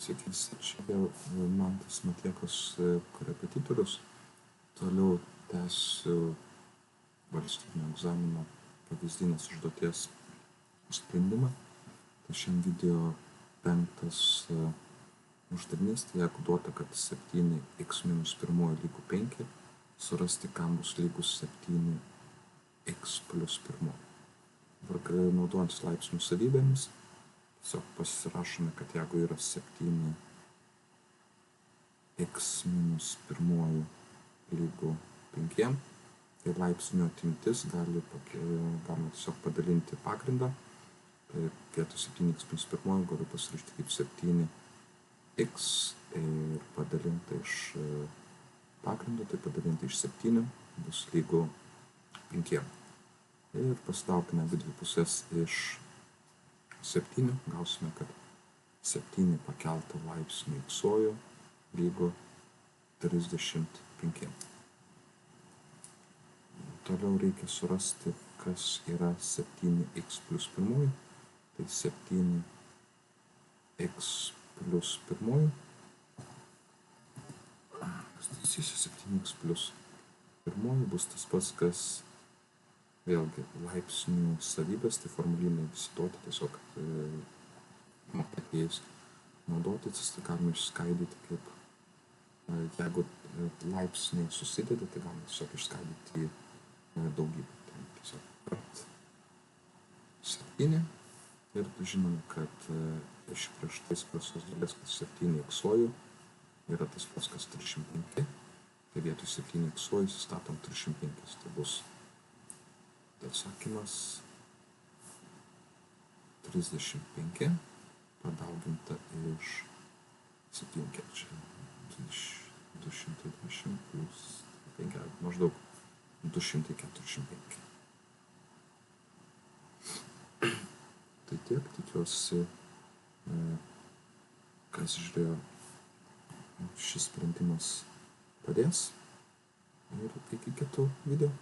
Sveikis, čia vėl Mantas Matiekos korepetitorius. Toliau tęsiu valstybinio egzamino pavyzdinės užduoties sprendimą. Tai šiandien video 5 uždavinys, tai jeigu duota, kad 7x minus 1 lygu 5, surasti, kam bus lygus 7x plus 1. Dabar naudojantis laipsnių savybėmis, tiesiog pasirašome, kad jeigu yra 7x minus 1 lygu 5, tai laipsnio atimtis galima tiesiog padalinti pagrindą. Tai vietoj 7x minus 1 galiu pasirašyti kaip 7x ir padalinti iš pagrindo, tai padalinti iš 7 bus lygu 5. Ir pasitraukime abi dvi pusės iš 7, gausime, kad 7 pakelta laipsnių x-uoju lygu 35. Toliau reikia surasti, kas yra 7x plus 1. Tai 7x plus 1. Statysiu 7x plus 1 bus tas pats, kas vėlgi laipsnių savybės, tai formulinai visi duoti, tiesiog mokėkėjais naudotis, tai galime išskaidyti kaip, jeigu laipsniai susideda, tai galime tiesiog išskaidyti į daugybę. Tai tiesiog 7 ir žinome, kad iš prieš tai sklaisos dalies, kad 7x-uoju yra tas pats, kas 35, tai vietoj 7x-uoju sustatom 35, tai bus atsakymas 35 padauginta iš 7, čia 220 plus 5, maždaug 245. Tai tiek, tikiuosi, kas žiūrėjo, šis sprendimas padės ir iki kitų video.